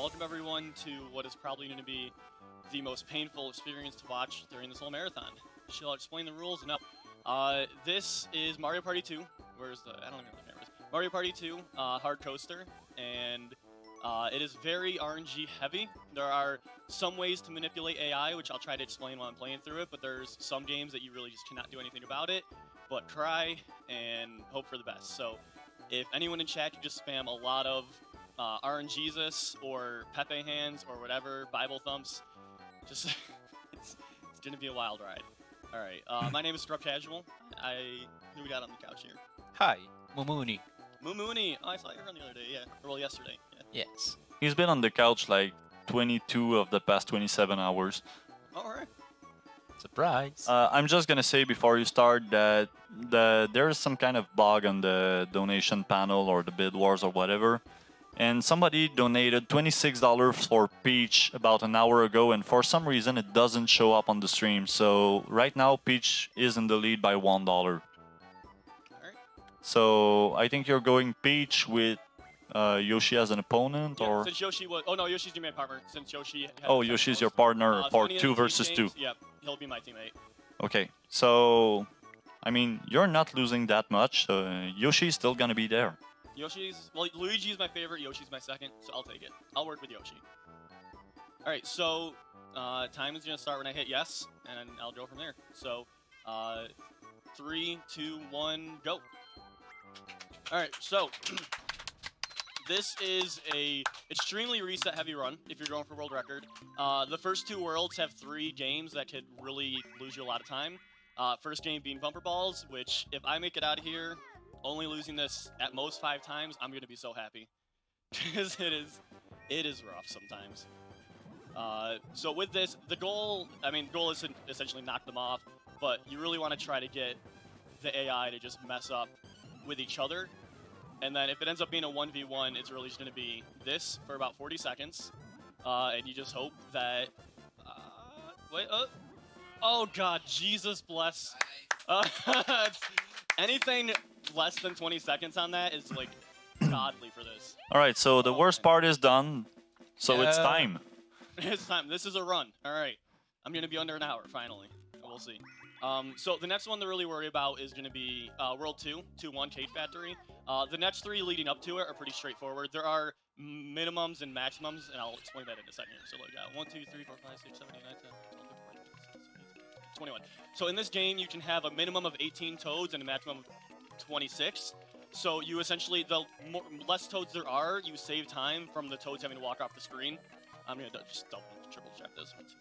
welcome everyone to what is probably going to be the most painful experience to watch during this whole marathon. She'll explain the rules. No, this is Mario Party 2. Where's the? I don't even know the cameras. Mario Party 2 hard coaster, and it is very RNG heavy. There are some ways to manipulate AI, which I'll try to explain while I'm playing through it. But there's some games that you really just cannot do anything about it, but try and hope for the best. So if anyone in chat could just spam a lot of RNGesus or Pepe hands or whatever, Bible thumps, just it's gonna be a wild ride. All right, my name is ScrubCasual. Who we got on the couch here? Hi, Mumuni. Mumuni. Oh, I saw you around the other day. Yeah, well, yesterday. Yeah. Yes. He's been on the couch like 22 of the past 27 hours. All right. Surprise. I'm just gonna say before you start that there is some kind of bug on the donation panel or the bid wars or whatever, and somebody donated $26 for Peach about an hour ago, and for some reason it doesn't show up on the stream. So right now Peach is in the lead by $1. All right. So I think you're going Peach with Yoshi as an opponent, Yeah, or since Yoshi was, oh no, Yoshi's your main partner. Since Yoshi. oh, Yoshi's your partner for 2 versus 2. Yep, he'll be my teammate. Okay, so I mean you're not losing that much. Yoshi's still gonna be there. Well, Luigi's my favorite. Yoshi's my second, so I'll take it. I'll work with Yoshi. All right, so time is gonna start when I hit yes, and I'll go from there. So 3, 2, 1, go. All right, so. This is a extremely reset heavy run if you're going for world record. The first 2 worlds have 3 games that could really lose you a lot of time. First game being bumper balls, which if I make it out of here, only losing this at most 5 times, I'm gonna be so happy. Because it is rough sometimes. So with this, the goal is to essentially knock them off, but you really want to try to get the AI to just mess up with each other. And then if it ends up being a 1v1, it's really just going to be this for about 40 seconds. And you just hope that... oh god, Jesus bless. Anything less than 20 seconds on that is like godly for this. Alright, so the worst part is done. So it's time. It's time. This is a run. Alright. I'm going to be under an hour, finally. We'll see. So the next one to really worry about is going to be World 2, 2-1 Cage Factory. The next 3 leading up to it are pretty straightforward. There are minimums and maximums, and I'll explain that in a second here. So look, 1, 2, 3, 4, 5, 6, 7, 8, 9, 10, 12, 13, 14, 15, 16, 21. So in this game, you can have a minimum of 18 toads and a maximum of 26. So you essentially, the less toads there are, you save time from the toads having to walk off the screen. I'm going to just double, triple check this. 1, 2, 3,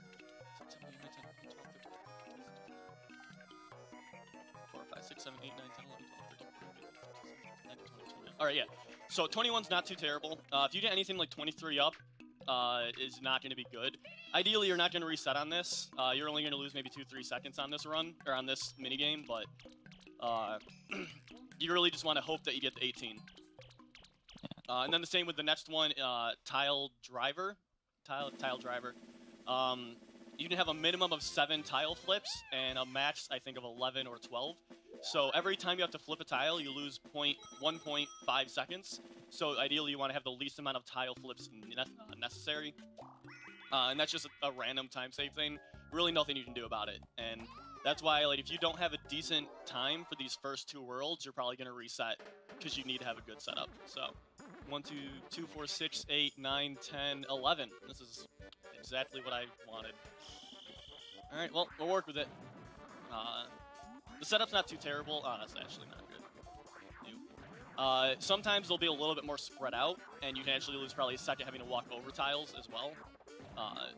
6, 7, 8, 9, 10, 12, 13, 4, 5, 6, 7, 8, 9, 10, 11, 12, 13, 14, 15, 16, 17, 18, 19, 20, 21. All right, yeah. So 21's not too terrible. If you get anything like 23 up, is not going to be good. Ideally, you're not going to reset on this. You're only going to lose maybe 2-3 seconds on this run, or on this minigame, but you really just want to hope that you get the 18. And then the same with the next one, Tile Driver. Tile Driver. You can have a minimum of 7 tile flips and a max, I think, of 11 or 12. So every time you have to flip a tile, you lose 1.5 seconds. So ideally, you want to have the least amount of tile flips necessary. And that's just a random time save thing. Really nothing you can do about it. And that's why, like, if you don't have a decent time for these first 2 worlds, you're probably going to reset because you need to have a good setup. So 1, 2, 2, 4, 6, 8, 9, 10, 11. This is exactly what I wanted. All right, well, we'll work with it. The setup's not too terrible. Oh, that's actually not good. Sometimes they'll be a little bit more spread out, and you can actually lose probably a second having to walk over tiles as well.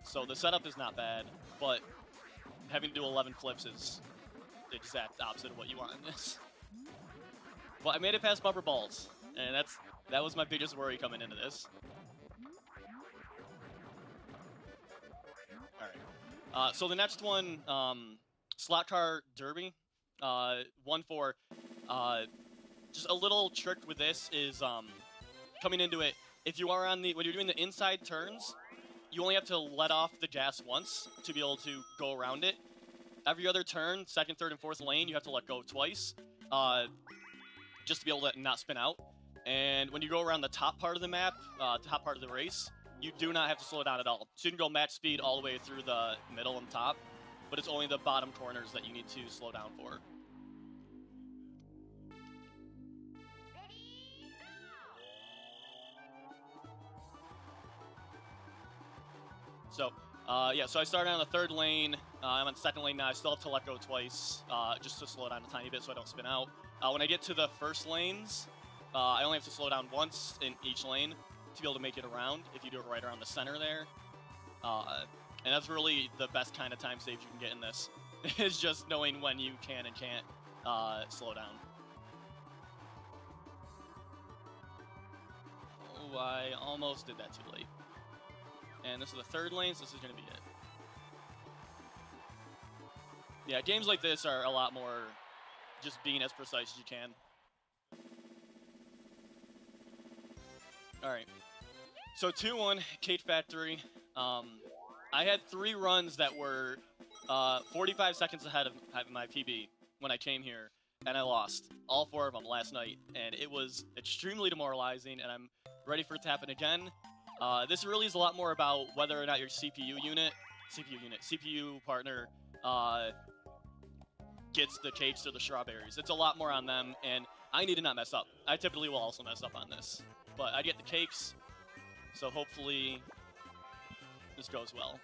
So the setup is not bad, but having to do 11 flips is the exact opposite of what you want in this. But I made it past bumper balls, and that was my biggest worry coming into this. Alright. So the next one, Slot Car Derby, 1-4. Just a little trick with this is coming into it, if you are when you're doing the inside turns, you only have to let off the gas once to be able to go around it. Every other turn, second, third, and fourth lane, you have to let go twice, just to be able to not spin out. And when you go around the top part of the map, top part of the race, you do not have to slow down at all. So you can go match speed all the way through the middle and top, but it's only the bottom corners that you need to slow down for. So, yeah, so I started on the third lane. I'm on the second lane now. I still have to let go twice just to slow down a tiny bit so I don't spin out. When I get to the first lanes, I only have to slow down once in each lane to be able to make it around if you do it right around the center there. And that's really the best kind of time saves you can get in this, is just knowing when you can and can't slow down. Oh, I almost did that too late. And this is the third lane, so this is going to be it. Yeah, games like this are a lot more just being as precise as you can. Alright. So 2-1, Cage Factory. I had 3 runs that were 45 seconds ahead of my PB when I came here, and I lost all 4 of them last night. And it was extremely demoralizing, and I'm ready for it to happen again. This really is a lot more about whether or not your CPU partner gets the cakes or the strawberries. It's a lot more on them, and I need to not mess up. I typically will also mess up on this, but I get the cakes, so hopefully this goes well.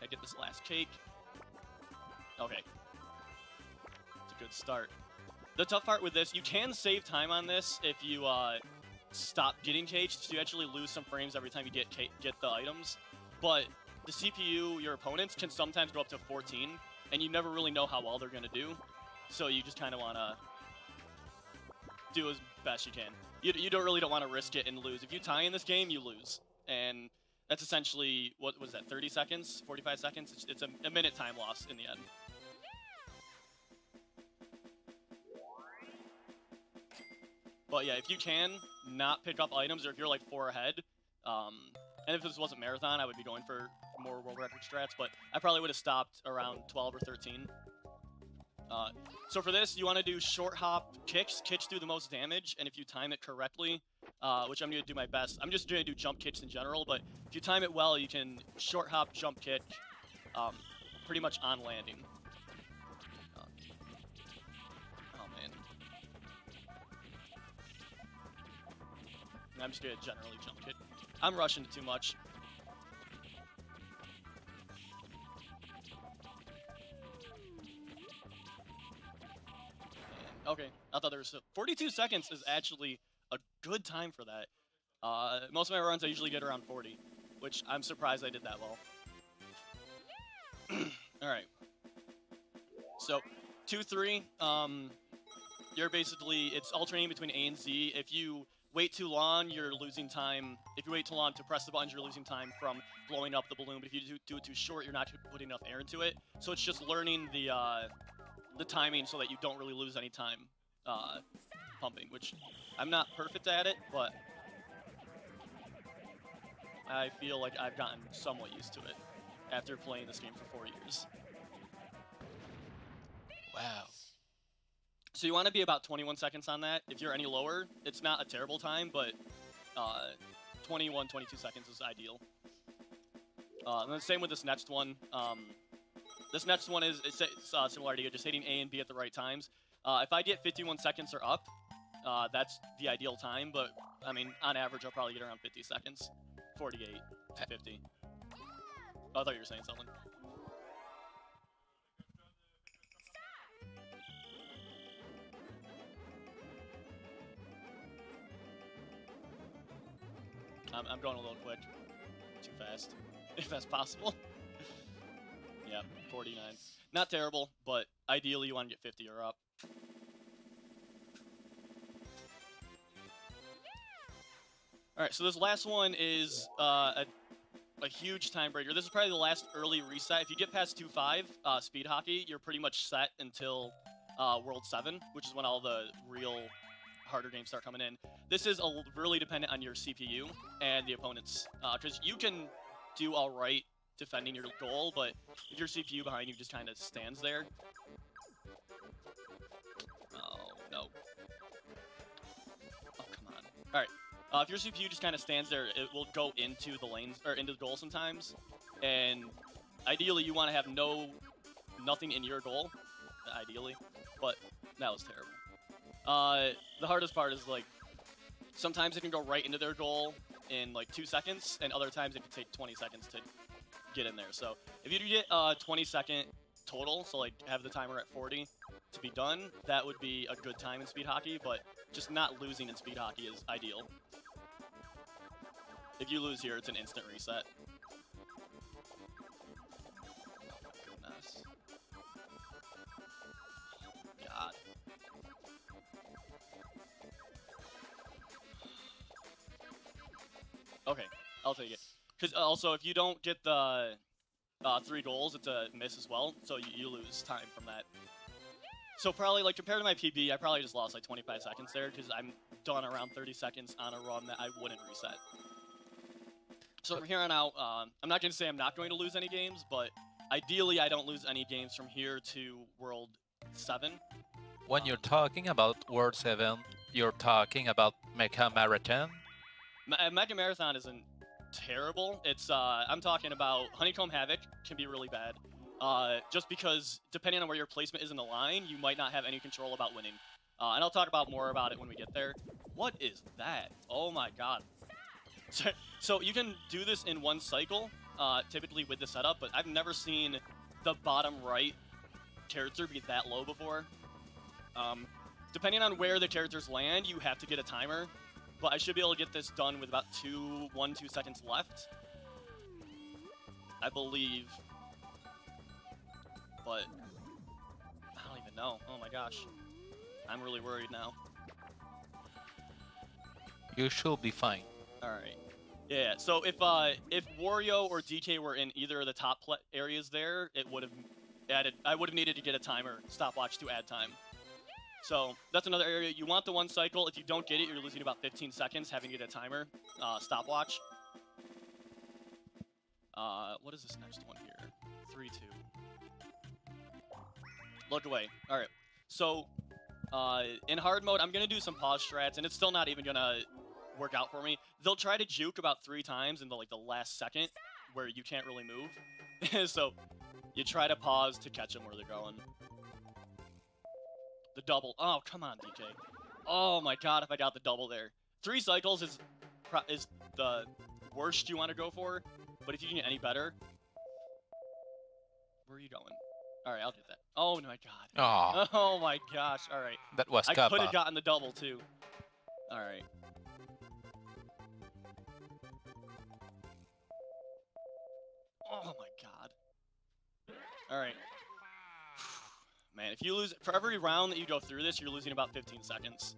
I get this last cake. Okay. It's a good start. The tough part with this, you can save time on this if you stop getting caged, so you actually lose some frames every time you get the items. But the CPU, your opponents, can sometimes go up to 14, and you never really know how well they're going to do. So you just kind of want to do as best you can. You don't want to risk it and lose. If you tie in this game, you lose. And that's essentially, what was that, 30 seconds? 45 seconds? It's a minute time loss in the end. But yeah, if you can not pick up items, or if you're like 4 ahead, and if this wasn't Marathon, I would be going for more world record strats, but I probably would have stopped around 12 or 13. So for this, you want to do short hop kicks through the most damage, and if you time it correctly, which I'm going to do my best, I'm just going to do jump kicks in general, but if you time it well, you can short hop, jump kick, pretty much on landing. I'm just going to generally jump kick. I'm rushing it too much. And, okay, I thought there was 42 seconds is actually a good time for that. Most of my runs I usually get around 40, which I'm surprised I did that well. Alright. So, 2-3, you're basically, it's alternating between A and Z. If you wait too long, you're losing time. If you wait too long to press the buttons, you're losing time from blowing up the balloon. But if you do it too short, you're not putting enough air into it. So it's just learning the timing so that you don't really lose any time pumping, which I'm not perfect at it, but I feel like I've gotten somewhat used to it after playing this game for 4 years. Wow. So you want to be about 21 seconds on that. If you're any lower, it's not a terrible time, but 21, 22 seconds is ideal. And then same with this next one. This next one is similar to you, just hitting A and B at the right times. If I get 51 seconds or up, that's the ideal time, but I mean, on average, I'll probably get around 50 seconds. 48 to 50. Oh, I thought you were saying something. I'm going a little quick. Too fast. If that's possible. Yeah, 49. Not terrible, but ideally you want to get 50 or up. Alright, so this last one is a huge time breaker. This is probably the last early reset. If you get past 2.5 speed hockey, you're pretty much set until World 7, which is when all the real harder games start coming in. This is really dependent on your CPU and the opponents, because you can do all right defending your goal, but if your CPU behind you just kind of stands there. Oh, no. Oh, come on. Alright. If your CPU just kind of stands there, it will go into the lanes or into the goal sometimes, and ideally you want to have nothing in your goal, ideally, but that was terrible. The hardest part is like sometimes it can go right into their goal in like 2 seconds, and other times it can take 20 seconds to get in there. So if you get 20-second total, so like have the timer at 40 to be done, that would be a good time in speed hockey, but just not losing in speed hockey is ideal. If you lose here, it's an instant reset. Oh my goodness. God. Okay, I'll take it. Because also, if you don't get the 3 goals, it's a miss as well, so you lose time from that. So probably, like, compared to my PB, I probably just lost like 25 seconds there, because I'm done around 30 seconds on a run that I wouldn't reset. So from here on out, I'm not going to say I'm not going to lose any games, but ideally I don't lose any games from here to World 7. When you're talking about World 7, you're talking about Mecha Marathon? Mecha Marathon isn't terrible. It's I'm talking about Honeycomb Havoc can be really bad. Just because depending on where your placement is in the line, you might not have any control about winning. And I'll talk about more about it when we get there. What is that? Oh my god. So you can do this in one cycle, typically with the setup, but I've never seen the bottom right character be that low before. Depending on where the characters land, you have to get a timer, but I should be able to get this done with about 2 seconds left, I believe. But I don't even know. Oh my gosh, I'm really worried now. You should be fine. All right. Yeah. So if Wario or DK were in either of the top areas there, it would have added. I would have needed to get a timer stopwatch to add time. So that's another area. You want the 1 cycle. If you don't get it, you're losing about 15 seconds having to get a timer stopwatch. What is this next one here? 3-2. Look away. All right. So in hard mode, I'm gonna do some pause strats, and it's still not even gonna work out for me. They'll try to juke about 3 times in the last second where you can't really move. So you try to pause to catch them where they're going. The double. Oh, come on, DK. Oh my god, if I got the double there. 3 cycles is the worst you want to go for, but if you can get any better. Where are you going? Alright, I'll get that. Oh my god. Aw. Oh my gosh, alright. That was I Kappa. could have gotten the double too. Alright. Oh my god. Alright. Man, if you lose, for every round that you go through this, you're losing about 15 seconds.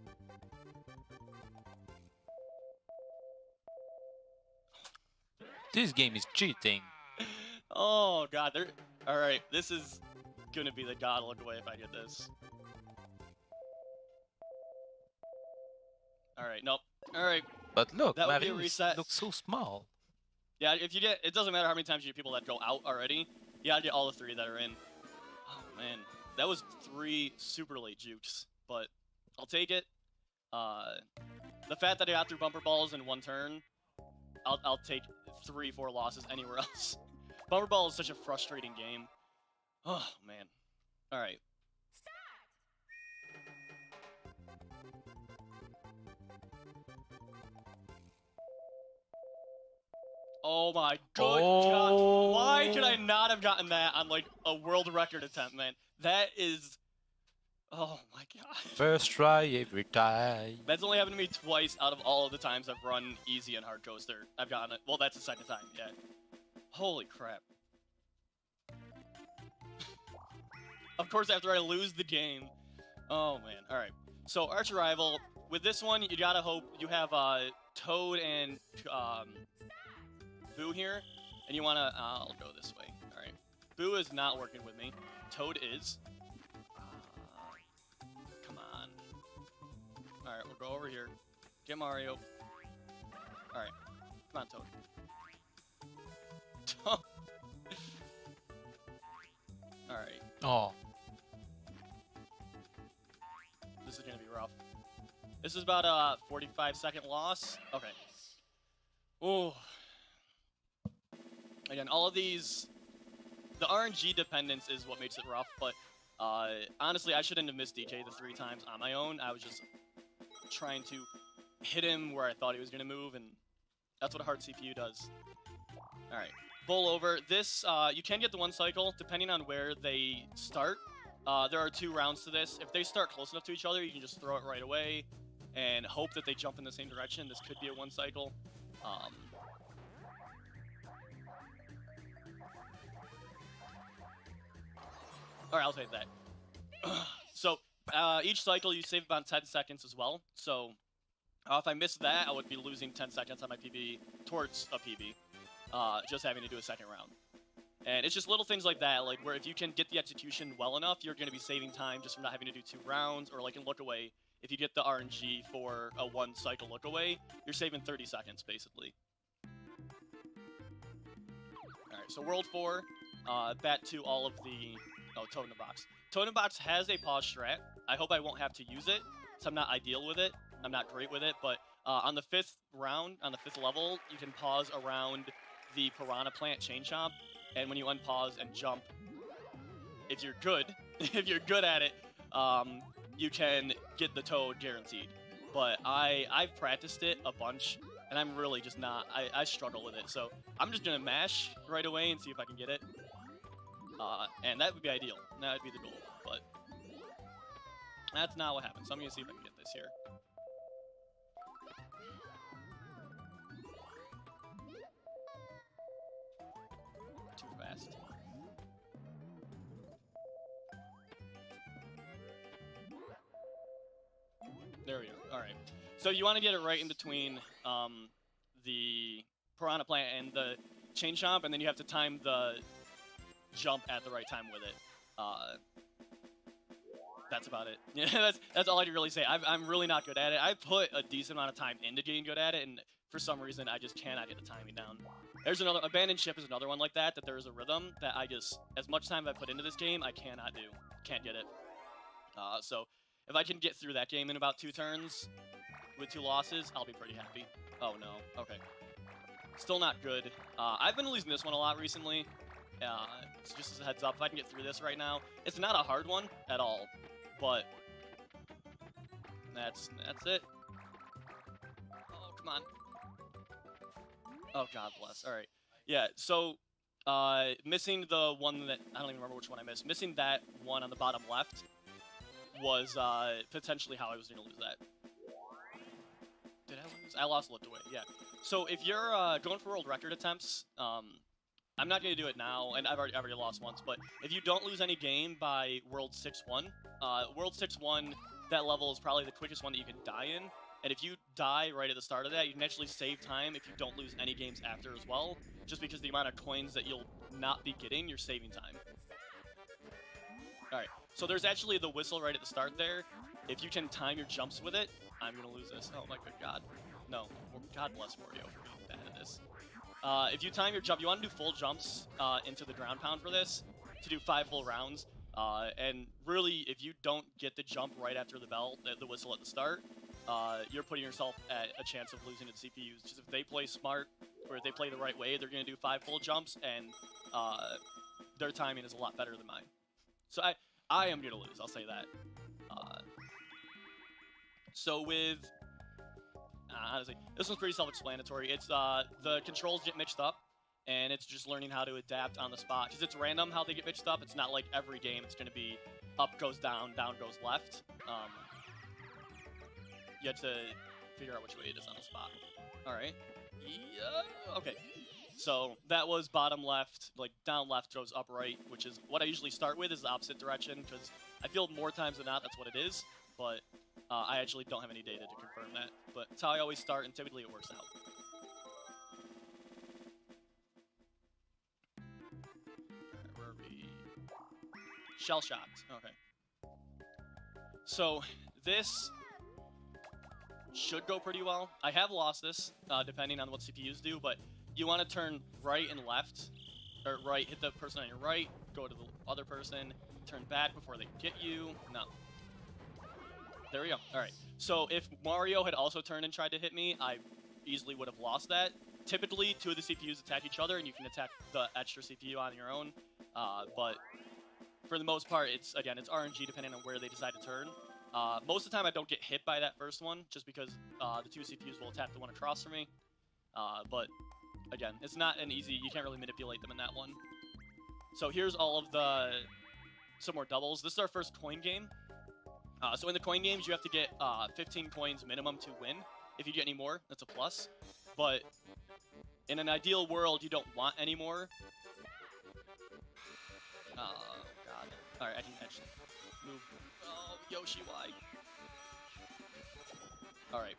This game is cheating. Oh god, alright, this is gonna be the god look away if I get this. Alright, nope. Alright. But look, That would be a Mario reset. looks so small. Yeah, if you get, it doesn't matter how many times you get people that go out already, you gotta get all the 3 that are in. Oh man, that was 3 super late jukes, but I'll take it. The fact that I got through bumper balls in 1 turn, I'll take 3-4 losses anywhere else. Bumper ball is such a frustrating game. Oh man. All right. Oh my good god. Why could I not have gotten that on like a world record attempt, man? That is... Oh my god. First try every time. That's only happened to me twice out of all of the times I've run easy and hard coaster. I've gotten it. Well, that's the 2nd time, yeah. Holy crap. Of course, after I lose the game. Oh man. Alright. So, Arch Rival. With this one, you gotta hope you have Toad and Boo here. And you wanna... I'll go this way. Alright. Boo is not working with me. Toad is. Come on. Alright, we'll go over here. Get Mario. Alright. Come on, Toad. Alright. Oh. This is gonna be rough. This is about a 45-second loss. Okay. Oh. Again, all of these, the RNG dependence is what makes it rough, but honestly, I shouldn't have missed DJ the 3 times on my own. I was just trying to hit him where I thought he was going to move, and that's what a hard CPU does. All right, bowl over. This, you can get the 1 cycle, depending on where they start. There are 2 rounds to this. If they start close enough to each other, you can just throw it right away and hope that they jump in the same direction. This could be a 1 cycle. All right, I'll take that. So each cycle, you save about 10 seconds as well. So if I missed that, I would be losing 10 seconds on my PB towards a PB, just having to do a 2nd round. And it's just little things like that, like where if you can get the execution well enough, you're going to be saving time just from not having to do 2 rounds, or like in look away, if you get the RNG for a 1 cycle look away, you're saving 30 seconds basically. All right, so World 4, bat to all of the. Oh, Totem Box. Totem Box has a pause strat. I hope I won't have to use it, so I'm not ideal with it. I'm not great with it, but on the 5th round, on the 5th level, you can pause around the Piranha Plant Chain Chomp, and when you unpause and jump, if you're good, if you're good at it, you can get the Toad guaranteed. But I've practiced it a bunch, and I'm really just not, I struggle with it, so I'm just gonna mash right away and see if I can get it. And that would be ideal. That would be the goal, but that's not what happened. So I'm gonna see if I can get this here. Too fast. There we go. All right. So you want to get it right in between the Piranha Plant and the Chain Chomp, and then you have to time the jump at the right time with it. That's about it. Yeah, that's all I can really say. I'm really not good at it. I put a decent amount of time into getting good at it, and for some reason, I just cannot get the timing down. There's another, Abandoned Ship is another one like that, that there is a rhythm that I just, as much time as I put into this game, I cannot do. Can't get it. So if I can get through that game in about 2 turns with 2 losses, I'll be pretty happy. Oh no, okay. Still not good. I've been losing this one a lot recently. So just as a heads up, if I can get through this right now, it's not a hard one at all, but that's it. Oh, come on. Oh, God bless. All right. Yeah, so missing the one that, I don't even remember which one I missed. Missing that one on the bottom left was potentially how I was going to lose that. Did I lose? I lost looked away, yeah. So if you're going for world record attempts, I'm not going to do it now, and I've already lost once, but if you don't lose any game by World 6-1, World 6-1, that level is probably the quickest one that you can die in, and if you die right at the start of that, you can actually save time if you don't lose any games after as well, just because the amount of coins that you'll not be getting, you're saving time. Alright, so there's actually the whistle right at the start there. If you can time your jumps with it, I'm going to lose this. Oh my good God. No, God bless Wario for being bad at this. If you time your jump, you want to do full jumps into the ground pound for this, to do 5 full rounds. And really, if you don't get the jump right after the bell, the whistle at the start, you're putting yourself at a chance of losing to the CPUs. Just if they play smart, or if they play the right way, they're going to do 5 full jumps, and their timing is a lot better than mine. So I am going to lose, I'll say that. So with... honestly, this one's pretty self-explanatory. It's the controls get mixed up, and it's just learning how to adapt on the spot. Because it's random how they get mixed up. It's not like every game it's going to be up goes down, down goes left. You have to figure out which way it is on the spot. All right. Yeah. Okay. So that was bottom left, like down left goes up right, which is what I usually start with is the opposite direction, because I feel more times than not that's what it is, but I actually don't have any data to confirm that. But it's how I always start, and typically it works out. Alright, where are we? Shell shocked. Okay. So this should go pretty well. I have lost this, depending on what CPUs do, but you want to turn right and left, or right, hit the person on your right, go to the other person, turn back before they get you. No. There we go. All right. So if Mario had also turned and tried to hit me, I easily would have lost that. Typically, two of the CPUs attack each other, and you can attack the extra CPU on your own. But for the most part, it's RNG depending on where they decide to turn. Most of the time, I don't get hit by that first one, just because the two CPUs will attack the one across from me. But again, it's not an easy. You can't really manipulate them in that one. So here's all of some more doubles. This is our first coin game. So in the coin games, you have to get 15 coins minimum to win. If you get any more, that's a plus. But in an ideal world, you don't want any more. Oh, God. Alright, I can actually move. Oh, Yoshi, why? Alright.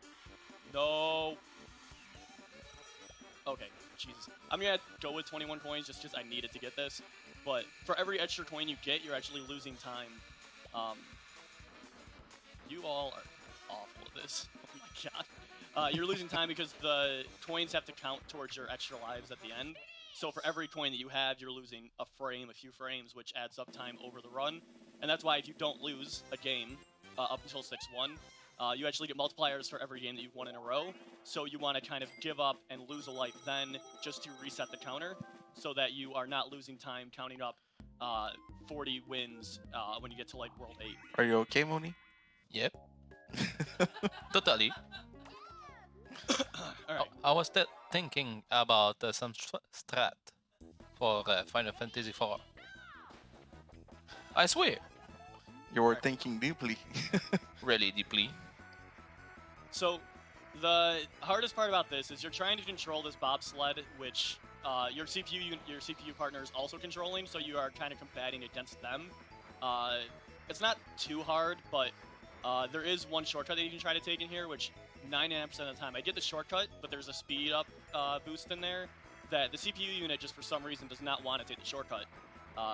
No. Okay, Jesus. I'm gonna go with 21 coins just because I needed to get this. But for every extra coin you get, you're actually losing time. You all are awful at this. Oh my God. You're losing time because the coins have to count towards your extra lives at the end. So for every coin that you have, you're losing a frame, a few frames, which adds up time over the run. And that's why if you don't lose a game up until 6-1, you actually get multipliers for every game that you've won in a row. So you want to kind of give up and lose a life then just to reset the counter so that you are not losing time counting up 40 wins when you get to like World 8. Are you okay, Mooney? Yep. Totally. Alright. I was thinking about some strat for Final Fantasy IV. I swear. You were thinking deeply. Really deeply. So the hardest part about this is you're trying to control this bobsled, which your CPU partner is also controlling, so you are kind of combating against them. It's not too hard, but there is one shortcut that you can try to take in here, which 99% of the time I get the shortcut, but there's a speed up boost in there that the CPU unit just for some reason does not want to take the shortcut.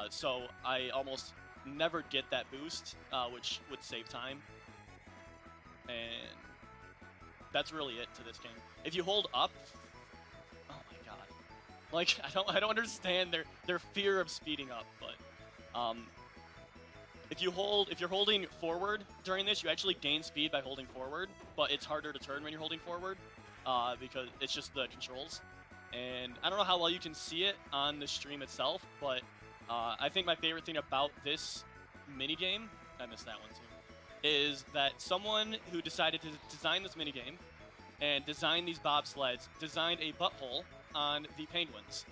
So I almost never get that boost, which would save time. And that's really it to this game. If you hold up, oh my God, like I don't understand their fear of speeding up, but if you're holding forward during this, you actually gain speed by holding forward, but it's harder to turn when you're holding forward because it's just the controls. And I don't know how well you can see it on the stream itself, but I think my favorite thing about this minigame, I missed that one too, is that someone who decided to design this minigame and design these bobsleds designed a butthole on the penguins.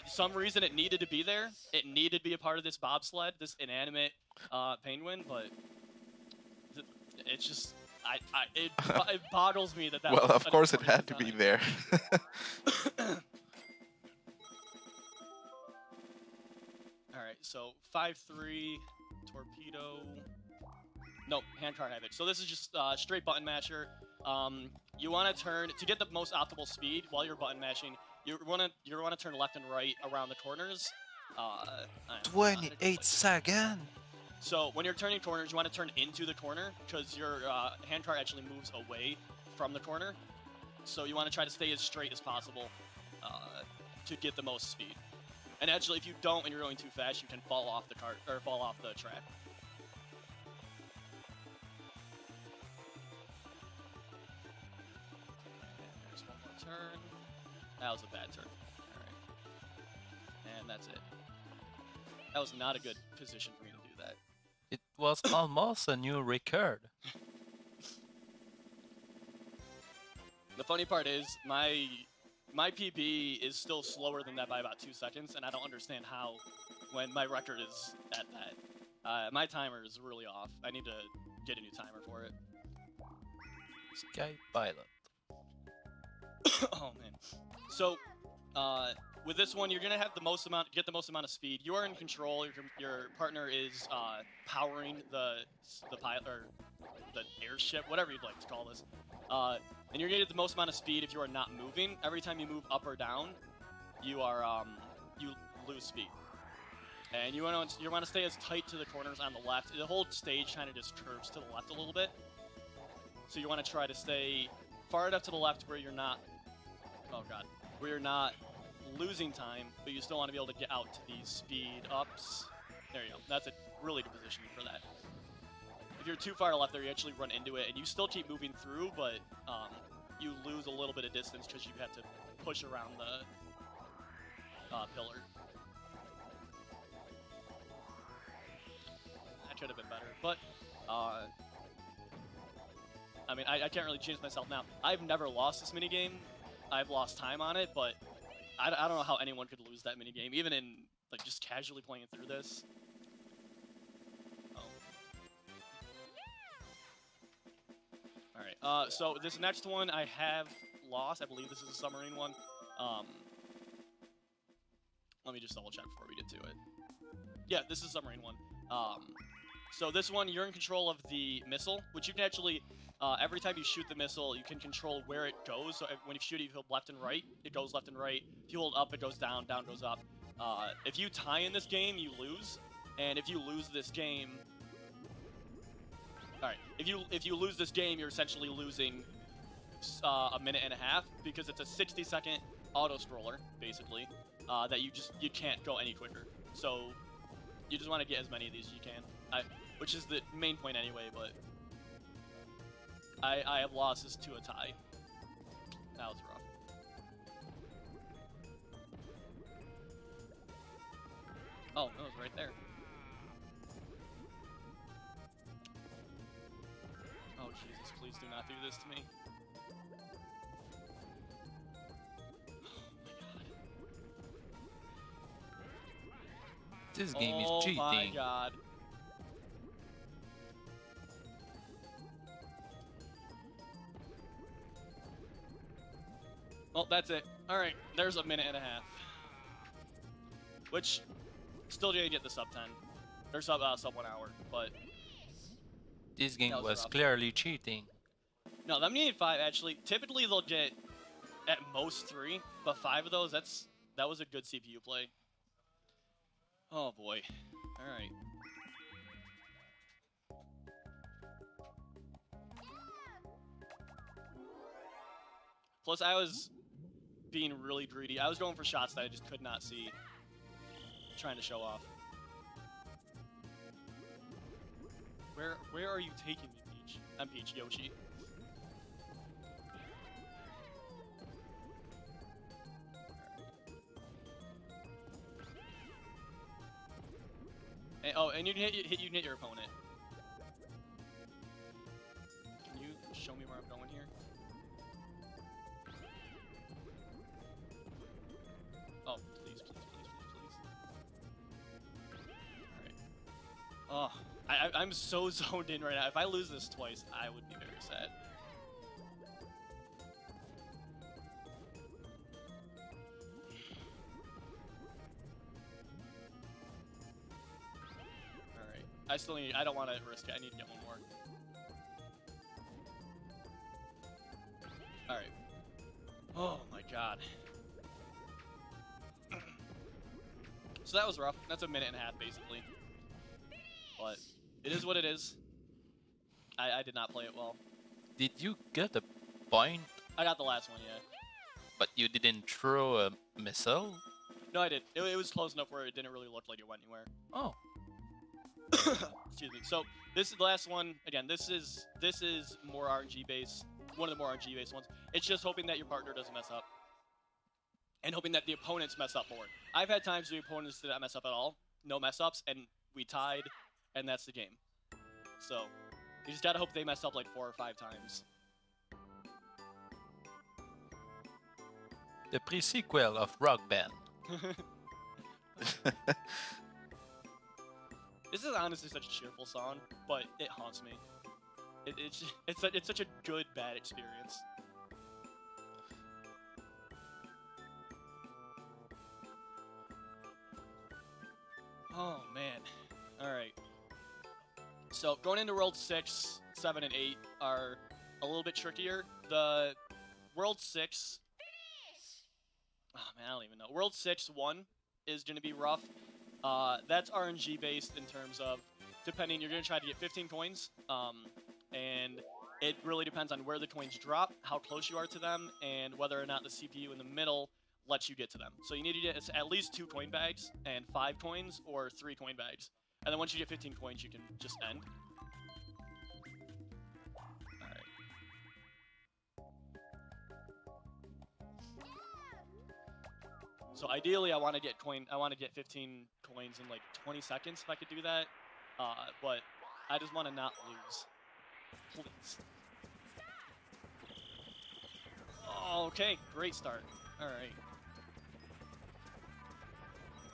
Some reason it needed to be there. It needed to be a part of this bobsled, this inanimate penguin, but it's just, it boggles me that Well, was of an course it important had to be design. there. Alright, so 5-3, torpedo. Nope, handcar havoc. So this is just straight button masher. You want to turn to get the most optimal speed while you're button mashing. You want to turn left and right around the corners. 28 seconds. So when you're turning corners, you want to turn into the corner because your handcar actually moves away from the corner. So you want to try to stay as straight as possible to get the most speed. And actually, if you don't and you're going too fast, you can fall off the cart or fall off the track. And there's one more turn. That was a bad turn. All right, and that's it. That was not a good position for me to do that. It was almost a new record. The funny part is my PB is still slower than that by about 2 seconds, and I don't understand how when my record is at that. My timer is really off. I need to get a new timer for it. Sky Pilot. Oh man. So with this one, you're gonna have get the most amount of speed. You are in control. Your partner is powering the pilot or the airship, whatever you'd like to call this. And you're gonna get the most amount of speed if you are not moving. Every time you move up or down, you are you lose speed. And you want to stay as tight to the corners on the left. The whole stage kind of just curves to the left a little bit. So you want to try to stay far enough to the left where you're not, oh god, where you're not losing time, but you still want to be able to get out to these speed ups. There you go. That's a really good positioning for that. if you're too far left there, you actually run into it, and you still keep moving through, but you lose a little bit of distance because you have to push around the pillar. That could have been better, but I mean, I can't really change myself now. I've never lost this minigame. I've lost time on it, but I don't know how anyone could lose that minigame, even in like just casually playing through this. Alright, so this next one I have lost. I believe this is a submarine one. Let me just double check before we get to it. Yeah, this is a submarine one. So this one, you're in control of the missile, which you can actually, every time you shoot the missile, you can control where it goes. So when you shoot it, you hold left and right, it goes left and right. If you hold up, it goes down, down goes up. If you tie in this game, you lose. And if you lose this game... Alright, if you lose this game, you're essentially losing a minute and a half, because it's a 60-second auto-scroller, basically, that you can't go any quicker. So you just want to get as many of these as you can. Which is the main point anyway, but I have lost this to a tie. That was rough. Oh, that was right there. Oh, Jesus, please do not do this to me. This game is cheating. Oh my god. Well, that's it. Alright, there's a minute and a half. Which, still didn't get the sub 10. Or sub 1 hour, but... This game was rough. clearly cheating. No, them needed 5, actually. Typically, they'll get at most 3, but 5 of those, that was a good CPU play. Oh, boy. Alright. Plus, I was being really greedy. I was going for shots that I just could not see. Trying to show off. Where are you taking me, Peach? I'm Peach, Yoshi. And, oh, and you can hit your opponent. Can you show me where I'm going here? Oh, please, please, please, please, please. Alright. Oh, I'm so zoned in right now. If I lose this twice, I would be very sad. Alright. I don't want to risk it. I need to get one more. Alright. Oh my god. So that was rough. That's a minute and a half, basically. But it is what it is. I did not play it well. Did you get a point? I got the last one, yeah. But you didn't throw a missile? No, I did. It was close enough where it didn't really look like it went anywhere. Oh. Excuse me. So this is the last one. Again, this is more RNG based. One of the more RNG based ones. It's just hoping that your partner doesn't mess up. And hoping that the opponents mess up more. I've had times where the opponents did not mess up at all. No mess ups, and we tied, and that's the game. So, you just gotta hope they mess up like 4 or 5 times. The pre-sequel of Rock Band. This is honestly such a cheerful song, but it haunts me. It's such a good, bad experience. Oh, man. Alright. So, going into World 6, 7, and 8 are a little bit trickier. The World 6... Oh, man, I don't even know. World 6, 1 is going to be rough. That's RNG based in terms of, depending, you're going to try to get 15 coins. And it really depends on where the coins drop, how close you are to them, and whether or not the CPU in the middle lets you get to them. So you need to get at least 2 coin bags and 5 coins or 3 coin bags. And then once you get 15 coins, you can just end. So ideally, I want to get 15 coins in like 20 seconds if I could do that. But I just want to not lose. Please. Oh, okay, great start. All right.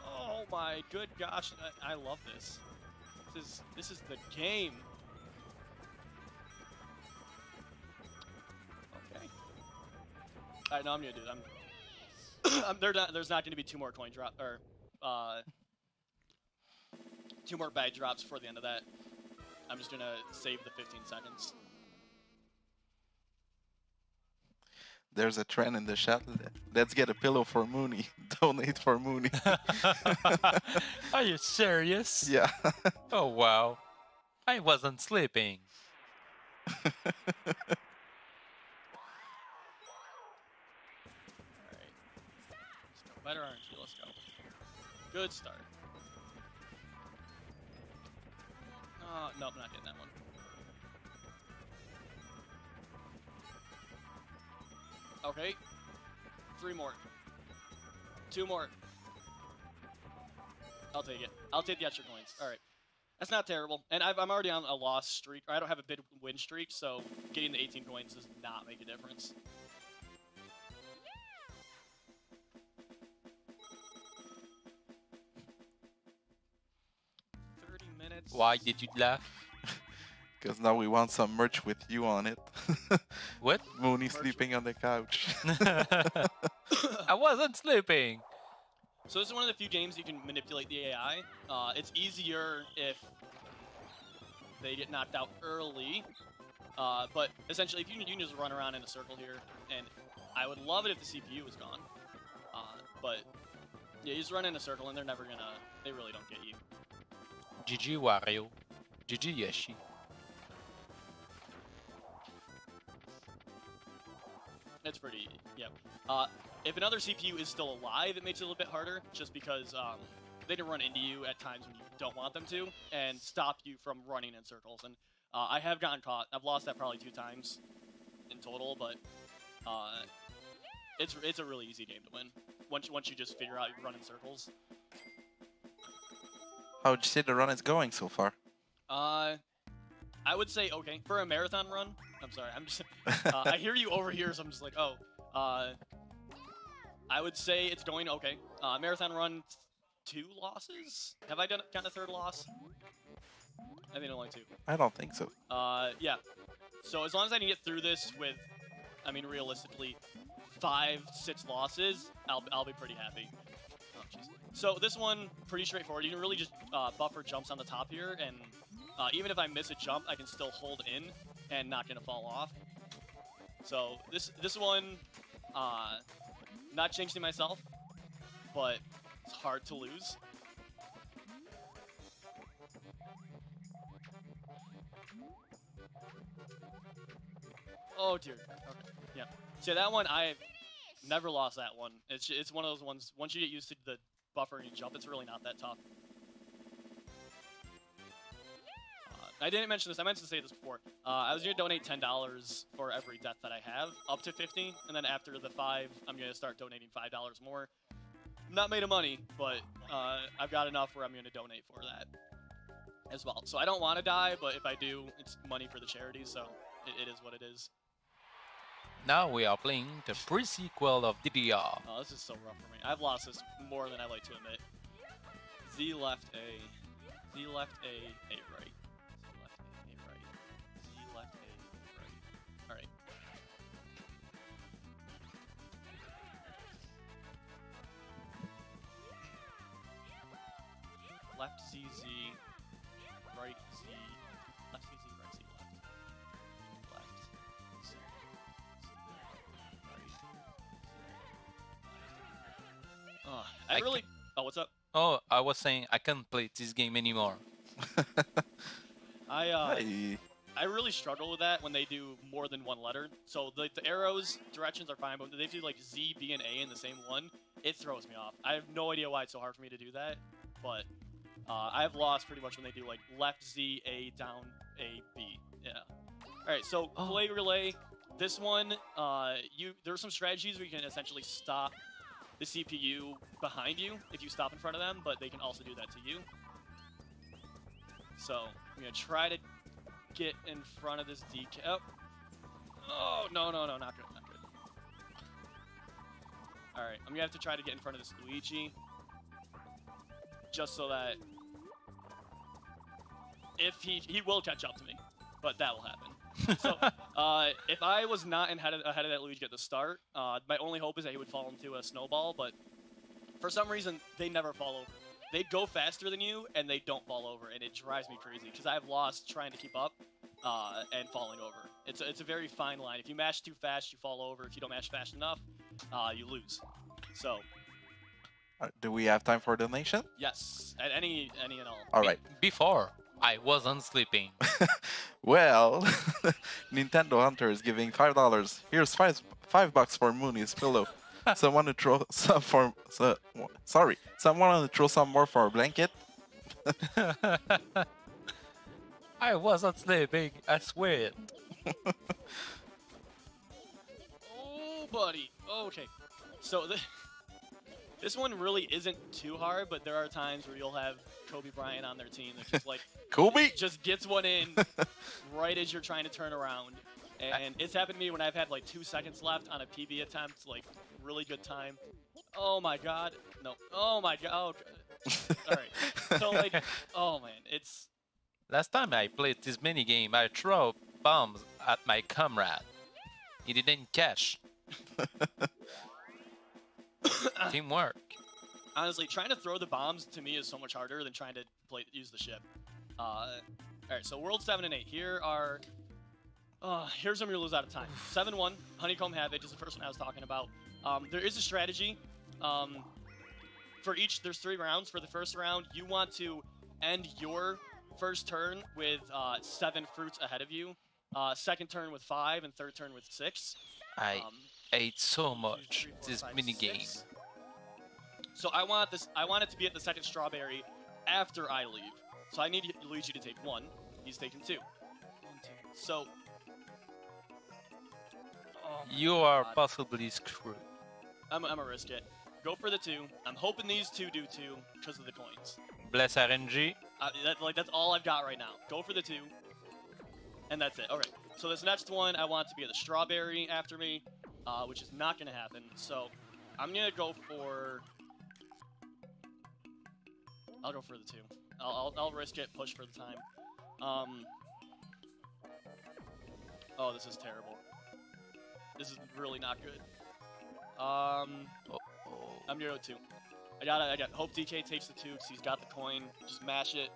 Oh my good gosh, I love this. This is the game. Okay. All right, no, I'm gonna do it. There's not gonna be 2 more coin drop or 2 more bag drops before the end of that. I'm just gonna save the 15 seconds. There's a trend in the chat. Let's get a pillow for Mooney. Donate for Mooney. Are you serious? Yeah. Oh wow. I wasn't sleeping. Alright. Let's go. Better RNG, let's go. Good start. Nope, not getting that one. Okay. 3 more. 2 more. I'll take it. I'll take the extra coins. All right. That's not terrible. And I'm already on a loss streak. Or I don't have a big win streak, so getting the 18 coins does not make a difference. Why did you laugh? Because now we want some merch with you on it. What? Mooney sleeping on the couch. I wasn't sleeping. So this is one of the few games you can manipulate the AI. It's easier if they get knocked out early. But essentially, if you can just run around in a circle here, and I would love it if the CPU was gone. But yeah, you just run in a circle, and they're never gonna. They really don't get you. GG Wario. GG Yoshi. It's pretty, yeah. If another CPU is still alive, it makes it a little bit harder, just because they can run into you at times when you don't want them to, and stop you from running in circles. And I have gotten caught. I've lost that probably 2 times in total, but it's a really easy game to win once you just figure out you run in circles. How would you say the run is going so far? I would say okay for a marathon run. I'm sorry, I'm just. I hear you over here, so I'm just like, oh. I would say it's going okay. Marathon run, 2 losses. Have I gotten a 3rd loss? I think only 2. I don't think so. Yeah. So as long as I can get through this with, I mean, realistically, 5, 6 losses, I'll be pretty happy. Oh, jeez. So this one, pretty straightforward. You can really just buffer jumps on the top here, and even if I miss a jump, I can still hold in and not gonna fall off. So this one, not jinxing myself, but it's hard to lose. Oh dear. Okay. Yeah. So that one, I've never lost that one. It's one of those ones. Once you get used to the buffering and jump, it's really not that tough. I didn't mention this. I meant to say this before. I was going to donate $10 for every death that I have, up to 50, and then after the 5, I'm going to start donating $5 more. Not made of money, but I've got enough where I'm going to donate for that as well. So I don't want to die, but if I do, it's money for the charity, so it is what it is. Now we are playing the pre-sequel of DDR. Oh, this is so rough for me. I've lost this more than I like to admit. Z left A. Z left A, A right. Alright. Left CZ, right Z, left CZ, right Z, left. Left Z, right. Really. Oh, what's up? Oh, I was saying I can't play this game anymore. I really struggle with that when they do more than one letter. So the arrows, directions are fine, but they do like Z, B, and A in the same one. It throws me off. I have no idea why it's so hard for me to do that, but I have lost pretty much when they do like left Z, A, down, A, B. Yeah. All right, so play relay. This one, there's some strategies where you can essentially stop the CPU behind you if you stop in front of them, but they can also do that to you. So I'm gonna try to get in front of this DK. Oh, no, not good, not good. All right, I'm gonna have to try to get in front of this Luigi, just so that if he will catch up to me, but that will happen. So if I was not ahead of that Luigi at the start, my only hope is that he would fall into a snowball, but for some reason, they never fall over. They go faster than you, and they don't fall over, and it drives me crazy, because I've lost trying to keep up and falling over. It's a very fine line. If you mash too fast, you fall over. If you don't mash fast enough, you lose. So... Do we have time for donation? Yes, at any and all. All right. Before, I wasn't sleeping. Well, Nintendo Hunter is giving $5. Here's $5 for Mooney's pillow. Someone to throw some for someone to throw some more for a blanket. I wasn't sleeping, I swear. Oh, buddy. Okay. So this one really isn't too hard, but there are times where you'll have Kobe Bryant on their team that just like Kobe just gets one in right as you're trying to turn around. And it's happened to me when I've had like 2 seconds left on a PB attempt, like really good time. Oh my god. No. Oh my god. Oh, alright. So like, oh man, it's... Last time I played this minigame, I threw bombs at my comrade. He didn't catch. Teamwork. Honestly, trying to throw the bombs to me is so much harder than trying to use the ship. Alright, so World 7 and 8. Here are... here's when we lose out of time. 7-1, Honeycomb Havoc is the first one I was talking about. There is a strategy. For each, there's 3 rounds. For the first round, you want to end your first turn with 7 fruits ahead of you. Second turn with 5, and third turn with 6. I ate so much this minigame. So I want this. I want it to be at the second strawberry after I leave. So I need Luigi to take 1. He's taking 2. 1, 2. So you are possibly screwed. I'm gonna risk it. Go for the 2. I'm hoping these 2 do 2 because of the coins. Bless RNG. That's all I've got right now. Go for the 2. And that's it. Alright. So this next one, I want it to be at the strawberry after me, which is not going to happen. So I'm going to go for... I'll go for the 2. I'll risk it, push for the time. Oh, this is terrible. This is really not good. I'm going to go 2. I got Hope DK takes the 2 because he's got the coin. Just mash it.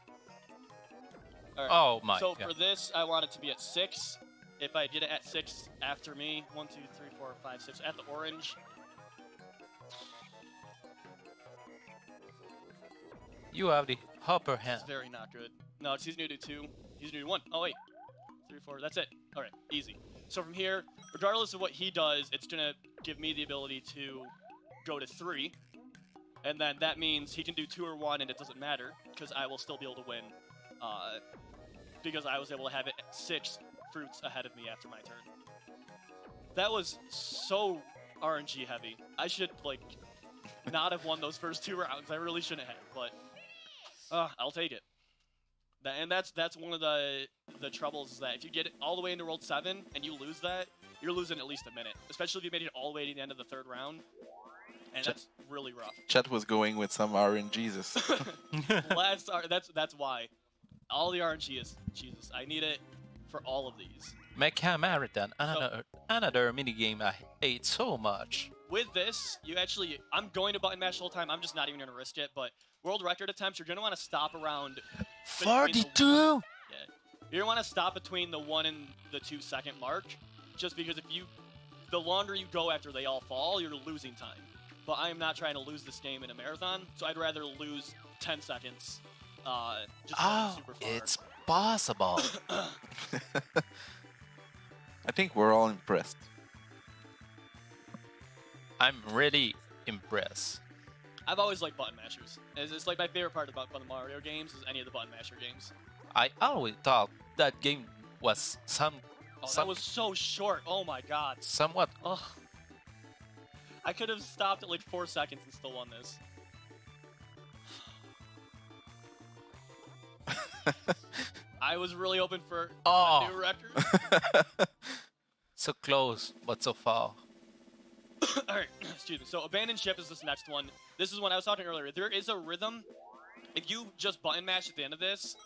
All right. Oh my So god. for this, I want it to be at 6. If I get it at 6 after me, 1, 2, 3, 4, 5, 6, at the orange. You have the upper hand. It's very not good. No, he's going to do 2. He's going to do 1. Oh, wait. 3, 4. That's it. All right. Easy. So from here, regardless of what he does, it's going to give me the ability to go to 3. And then that means he can do 2 or 1, and it doesn't matter, because I will still be able to win. Because I was able to have it 6 fruits ahead of me after my turn. That was so RNG heavy. I should, like, not have won those first 2 rounds. I really shouldn't have, but I'll take it. And that's one of the troubles, is that if you get it all the way into World 7 and you lose that, you're losing at least a minute. Especially if you made it all the way to the end of the 3rd round. And that's really rough. Chet was going with some RNGs. That's why. All the RNG is Jesus. I need it for all of these. Mecha Marathon, another minigame I hate so much. With this, you actually, I'm going to button mash the whole time. I'm just not even going to risk it. But world record attempts, you're going to want to stop around 42. Yeah, you're going to want to stop between the 1 and the 2 second mark, just because the longer you go after they all fall, you're losing time. But I am not trying to lose this game in a marathon, so I'd rather lose 10 seconds. Just super far. It's possible. I think we're all impressed. I'm really impressed. I've always liked button mashers. It's like my favorite part about the Mario games is any of the button masher games. I always thought that game was that was so short. Oh my god. Somewhat. Oh. I could have stopped at like 4 seconds and still won this. I was really hoping for a new record. So close, but so far. Alright, excuse me. So Abandoned Ship is this next one. This is one I was talking earlier. There is a rhythm. If you just button mash at the end of this,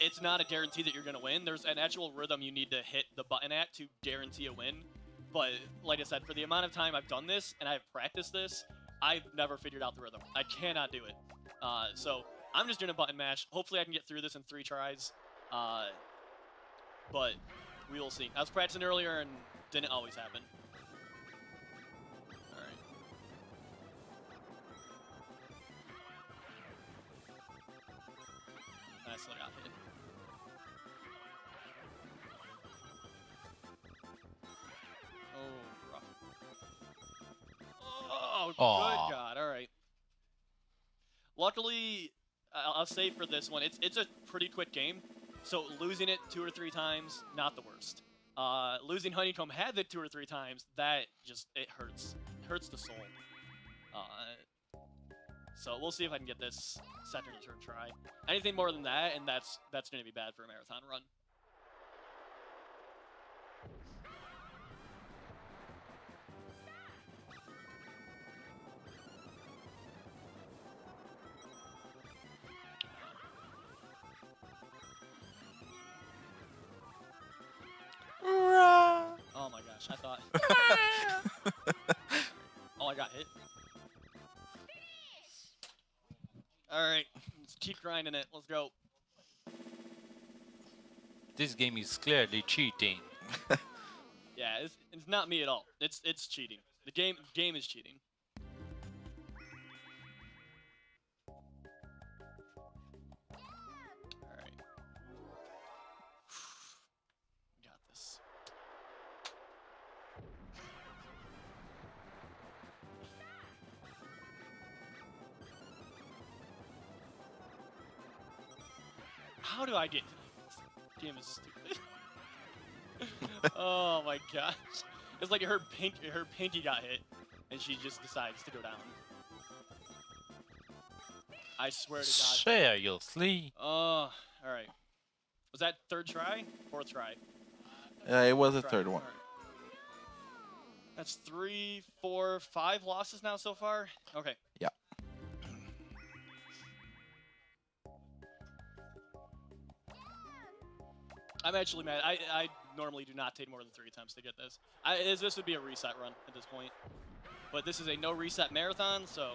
it's not a guarantee that you're going to win. There's an actual rhythm you need to hit the button at to guarantee a win. But like I said, for the amount of time I've done this and I've practiced this, I've never figured out the rhythm. I cannot do it. So I'm just doing a button mash. Hopefully I can get through this in 3 tries. But we will see. I was practicing earlier and didn't always happen. Alright. Nicely got hit. Oh, rough. Oh, good God. Alright. Luckily, I'll say for this one, it's a pretty quick game. So losing it 2 or 3 times, not the worst. Losing Honeycomb Havoc 2 or 3 times, that just, it hurts. It hurts the soul. So we'll see if I can get this second or third try. Anything more than that, and that's going to be bad for a marathon run. Oh my gosh, I thought. Oh, I got hit. Alright, let's keep grinding it. Let's go. This game is clearly cheating. Yeah, it's not me at all. It's cheating. The game is cheating. Alright. Got this. How do I get... This game is stupid. Oh my gosh. It's like her pinky got hit, and she just decides to go down. I swear to God. Seriously? Oh, alright. Was that 3rd try? 4th try? It was the 3rd one. Right. That's 3, 4, 5 losses now so far? Okay. Yeah. I'm actually mad. I normally do not take more than 3 attempts to get this. This would be a reset run at this point. But this is a no reset marathon, so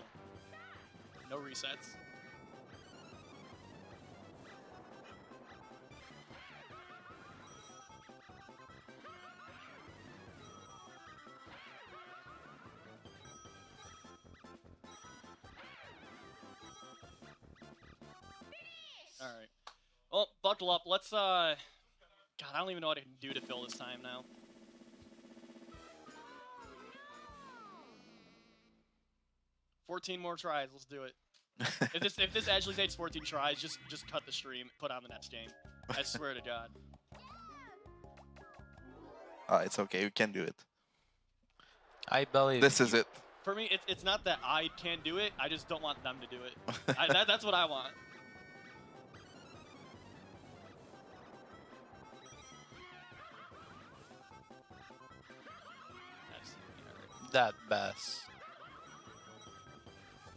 no resets. Alright. Well, buckle up. Let's, God, I don't even know what I can do to fill this time now. $14 more tries. Let's do it. if this actually takes 14 tries, just cut the stream. Put on the next game. I swear to God. It's okay. We can do it. I believe This is it. For me, it's not that I can't do it. I just don't want them to do it. That's what I want. that bass.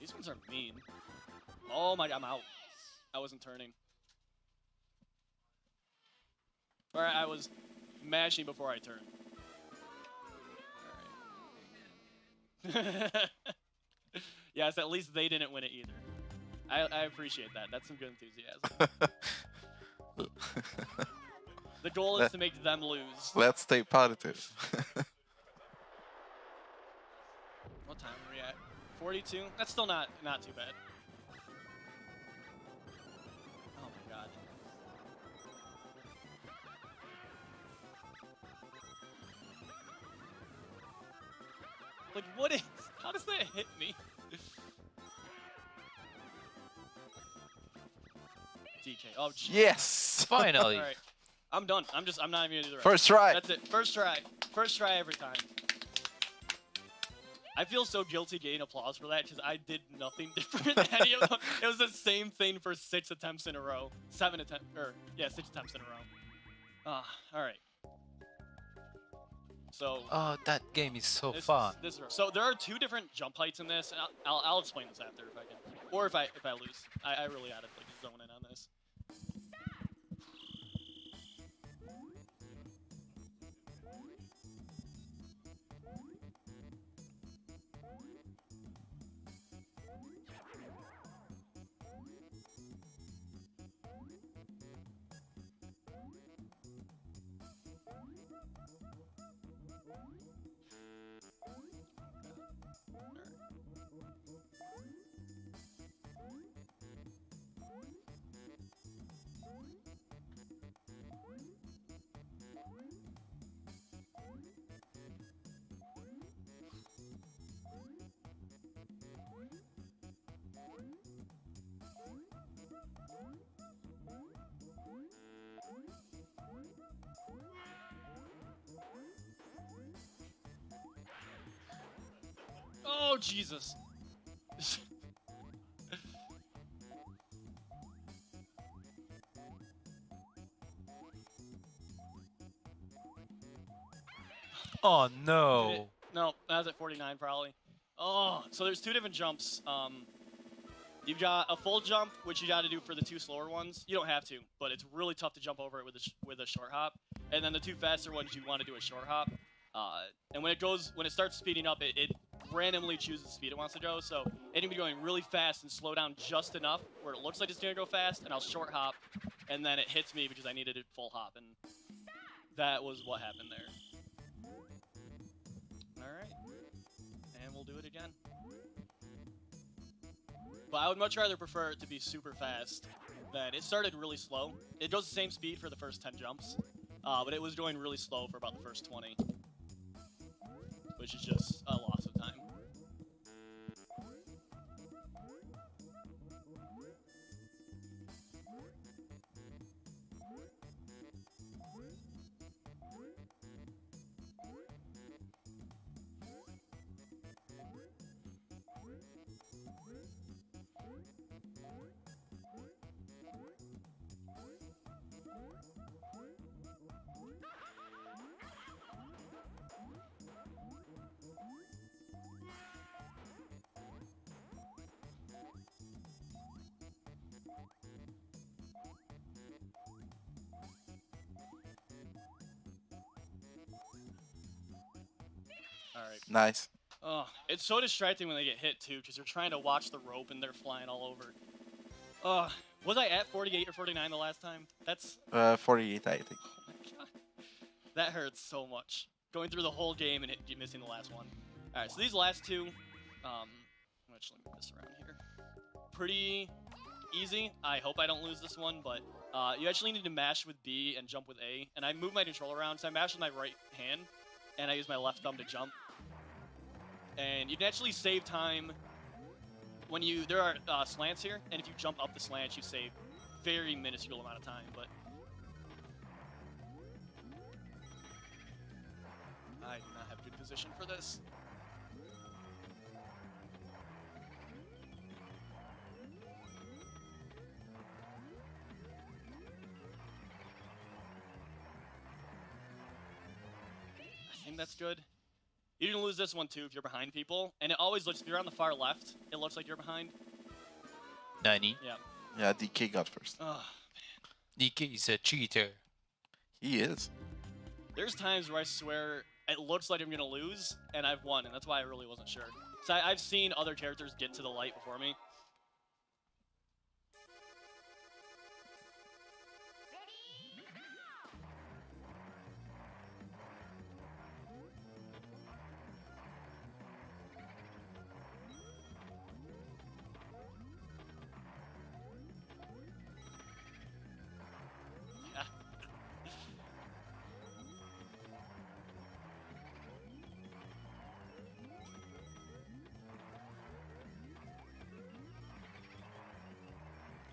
These ones are mean. Oh my God, I'm out. I wasn't turning. Or I was mashing before I turned. Alright. Yes, at least they didn't win it either. I appreciate that. That's some good enthusiasm. The goal is to make them lose. Let's stay positive. What time are we at? 42? That's still not too bad. Oh my God. Like, what is... How does that hit me? DK. Oh, geez. Yes! Finally. All right. I'm done. I'm not even gonna do the rest. First try. That's it. First try. First try every time. I feel so guilty getting applause for that because I did nothing different than any of them. It was the same thing for 6 attempts in a row. 7 attempts, or yeah, 6 attempts in a row. All right. So. Oh, that game is so This fun. so there are 2 different jump heights in this, and I'll explain this after if I can, or if I lose. I really gotta like zone in on this. Oh, Jesus. Oh no. No, that was at 49 probably. Oh, so there's 2 different jumps. You've got a full jump, which you got to do for the 2 slower ones. You don't have to, but it's really tough to jump over it with a short hop. And then the 2 faster ones, you want to do a short hop. And when it starts speeding up, it randomly chooses the speed it wants to go. So it can be going really fast and slow down just enough where it looks like it's gonna go fast, and I'll short hop, and then it hits me because I needed a full hop, and that was what happened there. All right, and we'll do it again. But I would much rather prefer it to be super fast than it started really slow. It goes the same speed for the first 10 jumps, but it was going really slow for about the first 20. Which is just a loss of time. Alright. Nice. Oh, it's so distracting when they get hit too, because you're trying to watch the rope and they're flying all over. Was I at 48 or 49 the last time? That's 48, I think. oh my god. That hurts so much. Going through the whole game and missing the last one. Alright, so these last 2, actually move this around here. Pretty easy. I hope I don't lose this one, but you actually need to mash with B and jump with A. And I move my controller around, so I mash with my right hand, and I use my left thumb to jump. And you can actually save time when there are slants here, and if you jump up the slants, you save very minuscule amount of time, but I do not have good position for this. I think that's good. You can lose this one too if you're behind people, and it always looks, if you're on the far left, it looks like you're behind. Nani? Yeah. Yeah, DK got first. Oh, DK is a cheater. He is. there's times where I swear it looks like I'm gonna lose, and I've won, and that's why I really wasn't sure. So I've seen other characters get to the light before me.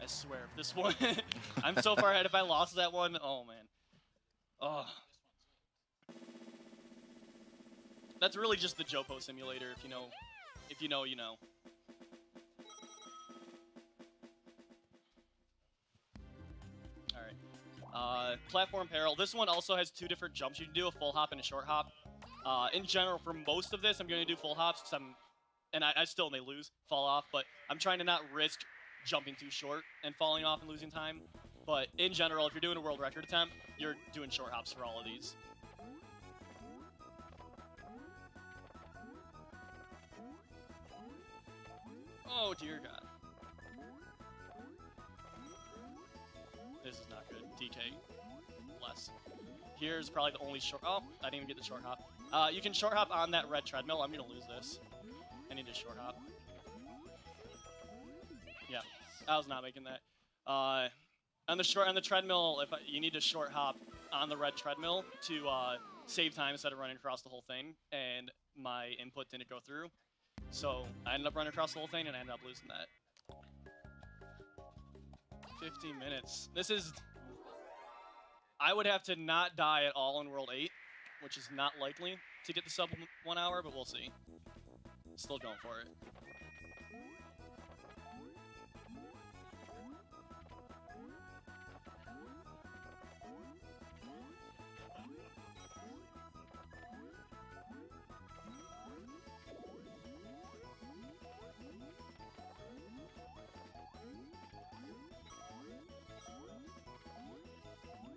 I swear, if this one, I'm so far ahead. If I lost that one, oh man. Oh. That's really just the Jopo simulator, if you know. If you know, you know. Alright. Platform Peril. This one also has 2 different jumps. You can do a full hop and a short hop. In general, for most of this, I'm going to do full hops, because I still may lose, fall off, but I'm trying to not risk jumping too short and falling off and losing time. But in general, if you're doing a world record attempt, you're doing short hops for all of these. Oh dear God. This is not good. DK. Less. Here's probably the only short... Oh, I didn't even get the short hop. You can short hop on that red treadmill. I'm going to lose this. I need to short hop. Yeah, I was not making that. On the treadmill, you need to short hop on the red treadmill to save time instead of running across the whole thing, and my input didn't go through. So I ended up running across the whole thing, and I ended up losing that. 15 minutes. This is... I would have to not die at all in World 8, which is not likely to get the sub 1 hour, but we'll see. Still going for it.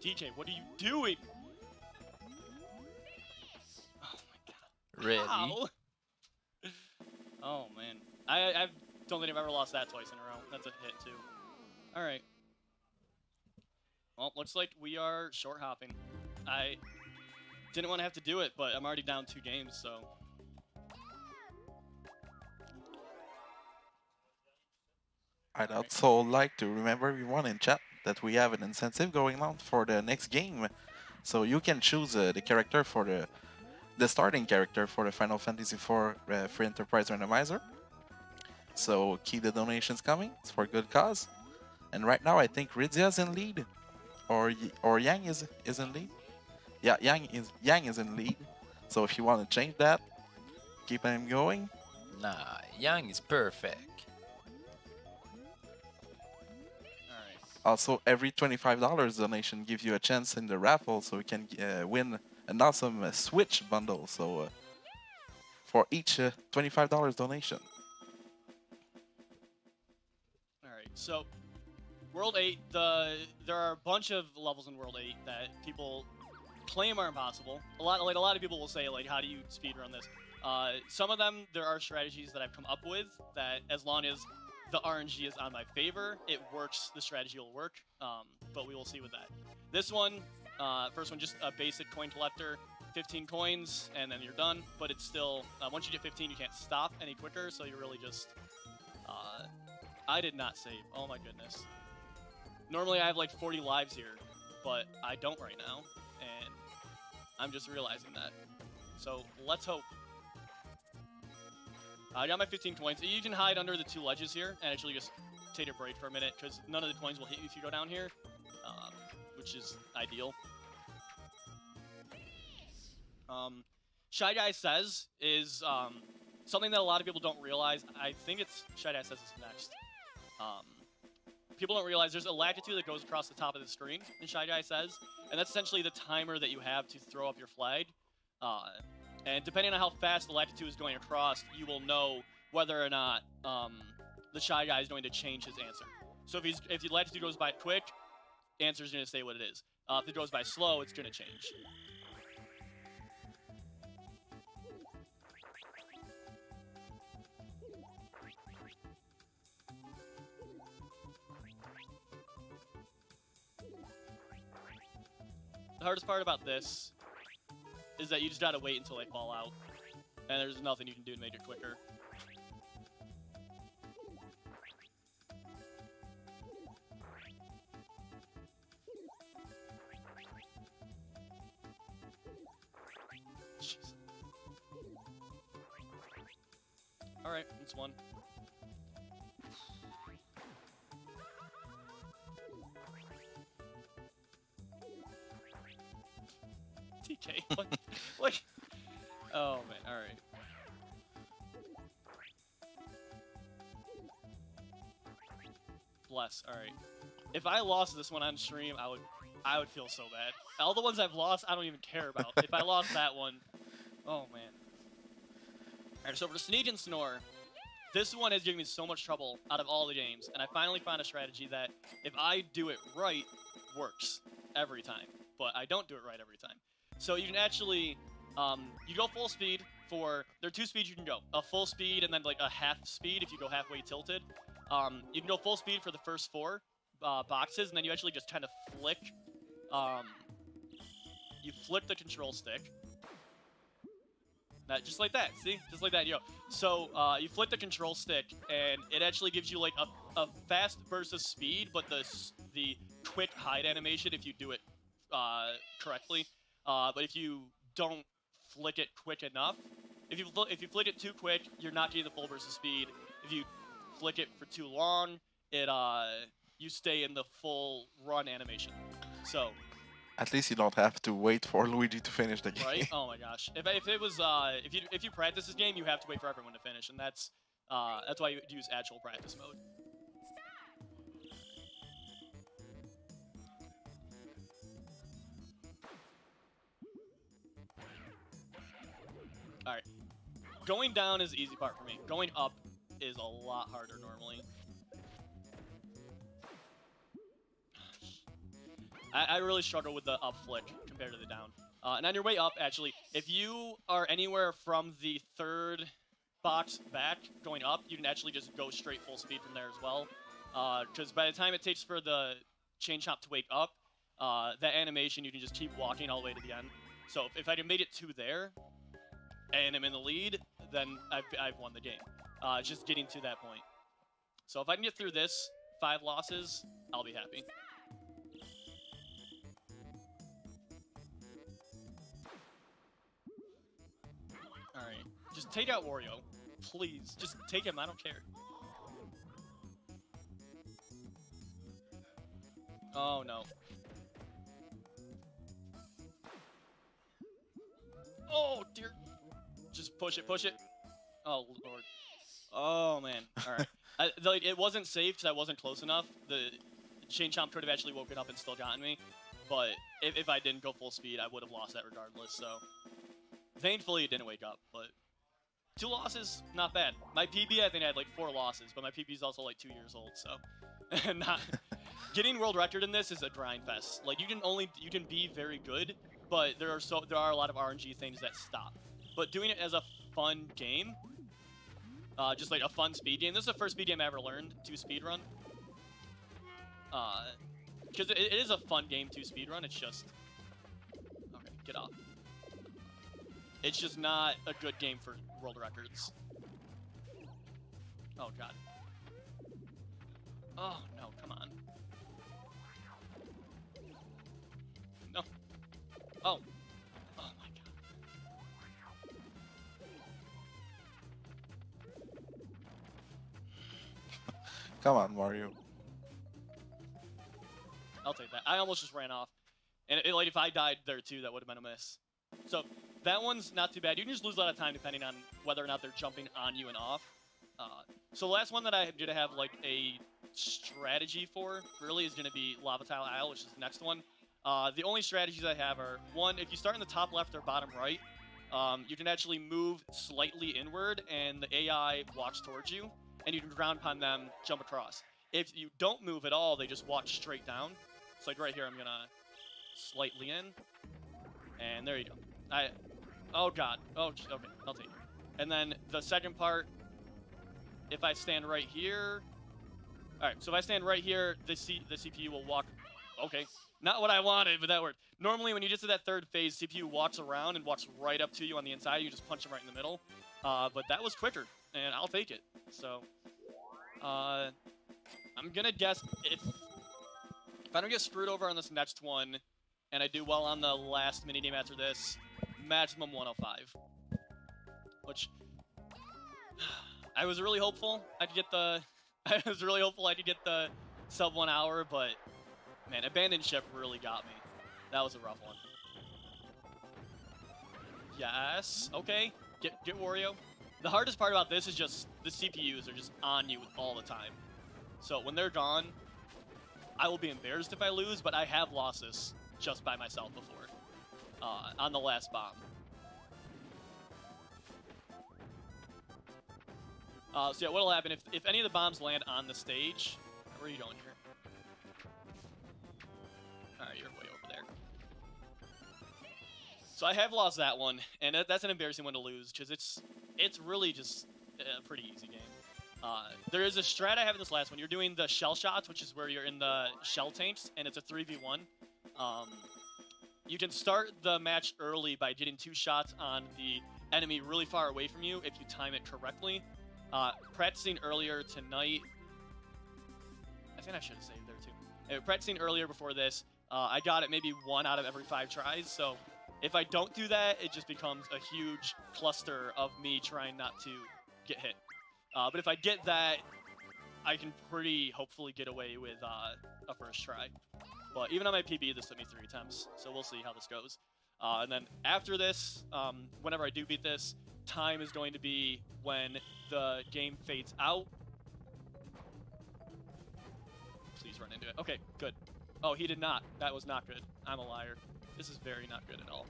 DJ, what are you doing? Oh my God. Ready? How? Oh man. I don't think I've ever lost that twice in a row. That's a hit too. Alright. Well, looks like we are short hopping. I didn't want to have to do it, but I'm already down 2 games, so. I'd also like to remember everyone in chat that we have an incentive going on for the next game. So you can choose the character for the starting character for the Final Fantasy IV Free Enterprise Randomizer. So keep the donations coming. It's for a good cause. And right now I think Rydzia's in lead. Or Yang is in lead. Yeah, Yang is in lead. So if you want to change that, keep him going. Nah, Yang is perfect. Also, every $25 donation gives you a chance in the raffle, so you can win an awesome Switch bundle. So, for each $25 donation. Alright, so World 8, there are a bunch of levels in World 8 that people claim are impossible. A lot of people will say, like, how do you speedrun this? Some of them, there are strategies that I've come up with that, as long as the RNG is on my favor, it works, the strategy will work, but we will see with that. This one, first one, just a basic coin collector, 15 coins, and then you're done, but it's still, once you get 15, you can't stop any quicker, so you're really just, I did not save, oh my goodness. Normally I have like 40 lives here, but I don't right now, and I'm just realizing that. So, let's hope. I got my 15 coins. You can hide under the 2 ledges here and actually just take a break for a minute, because none of the coins will hit you if you go down here, which is ideal. Shy Guy Says is something that a lot of people don't realize. I think it's Shy Guy Says is next. People don't realize there's a latitude that goes across the top of the screen in Shy Guy Says, and that's essentially the timer that you have to throw up your flag. And depending on how fast the latitude is going across, you will know whether or not the Shy Guy is going to change his answer. So if the latitude goes by quick, answer is going to stay what it is. If it goes by slow, it's going to change. The hardest part about this is that you just gotta wait until they fall out, and there's nothing you can do to make it quicker. Jeez. Alright, it's one. TK, what? Oh man, all right. Bless. All right. If I lost this one on stream, I would feel so bad. All the ones I've lost, I don't even care about. If I lost that one, oh man. All right. So for Sneak and Snore, this one has given me so much trouble out of all the games, and I finally found a strategy that if I do it right, works every time. But I don't do it right every time. So you can actually, you go full speed for, there are two speeds you can go. A full speed and then like a half speed if you go halfway tilted. You can go full speed for the first 4 boxes, and then you actually just kind of flick, you flick the control stick. Just like that, see? Just like that, yo. So, you flick the control stick, and it actually gives you, like, a fast burst of speed, but the quick hide animation if you do it correctly. But if you don't flick it quick enough, if you flick it too quick, you're not getting the full burst of speed. If you flick it for too long, you stay in the full run animation. So... At least you don't have to wait for Luigi to finish the game. Right? Oh my gosh. If it was if you practice this game, you have to wait for everyone to finish, and that's why you use actual practice mode. All right. Going down is the easy part for me. Going up is a lot harder normally. I really struggle with the up flick compared to the down. And on your way up, actually, if you are anywhere from the 3rd box back going up, you can actually just go straight full speed from there as well. Because by the time it takes for the chain chomp to wake up, that animation, you can just keep walking all the way to the end. So if I can make it to there, and I'm in the lead, then I've won the game. Just getting to that point. So if I can get through this 5 losses, I'll be happy. Alright, just take out Wario. Please, just take him, I don't care. Oh no. Oh dear. Just push it, push it. Oh lord. Oh man, alright. Like, it wasn't safe because I wasn't close enough. The chain chomp could have actually woken up and still gotten me. But if I didn't go full speed, I would have lost that regardless, so... Thankfully, it didn't wake up, but 2 losses, not bad. My PB, I think I had like 4 losses, but my PB is also like 2 years old, so not getting world record in this is a grind fest. Like you can be very good, but there are a lot of RNG things that stop. But doing it as a fun game, just like a fun speed game. This is the first speed game I ever learned to speedrun. Because it is a fun game to speedrun. It's just okay. Get off. It's just not a good game for world records. Oh, God. Oh, no, come on. No. Oh. Oh, my God. Come on, Mario. I'll take that. I almost just ran off. And like, if I died there, too, that would have been a miss. So... that one's not too bad. You can just lose a lot of time depending on whether or not they're jumping on you and off. So the last one that I'm going to have like a strategy for really is going to be Lava Tile Isle, which is the next one. The only strategies I have are, one, if you start in the top left or bottom right, you can actually move slightly inward and the AI walks towards you, and you can ground pound them, jump across. If you don't move at all, they just walk straight down. So like right here, I'm going to slightly in, and there you go. Oh god. Oh, okay. I'll take it. And then the second part, if I stand right here... Alright, so if I stand right here, the CPU will walk... Okay. Not what I wanted, but that worked. Normally, when you get to that 3rd phase, CPU walks around and walks right up to you on the inside. You just punch him right in the middle. But that was quicker, and I'll take it. So, I'm gonna guess if I don't get screwed over on this next one, and I do well on the last minigame after this, maximum 105. Which I was really hopeful I could get the sub 1 hour, but man, Abandoned Ship really got me. That was a rough one. Yes. Okay. Get Wario. The hardest part about this is just the CPUs are just on you all the time. So when they're gone, I will be embarrassed if I lose, but I have lost this just by myself before on the last bomb. So yeah, what'll happen if any of the bombs land on the stage? Where are you going here? All right, you're way over there. So I have lost that one, and that's an embarrassing one to lose because it's really just a pretty easy game. There is a strat I have in this last one. You're doing the shell shots, which is where you're in the shell tanks, and it's a 3v1. You can start the match early by getting 2 shots on the enemy really far away from you if you time it correctly. Practicing earlier tonight, I think I should have saved there too. Practicing earlier before this, I got it maybe 1 out of every 5 tries, so if I don't do that, it just becomes a huge cluster of me trying not to get hit. But if I get that, I can pretty hopefully get away with a first try. But even on my PB, this took me 3 attempts, so we'll see how this goes. And then after this, whenever I do beat this, time is going to be when the game fades out. Please run into it. Okay, good. Oh, he did not. That was not good. I'm a liar. This is very not good at all.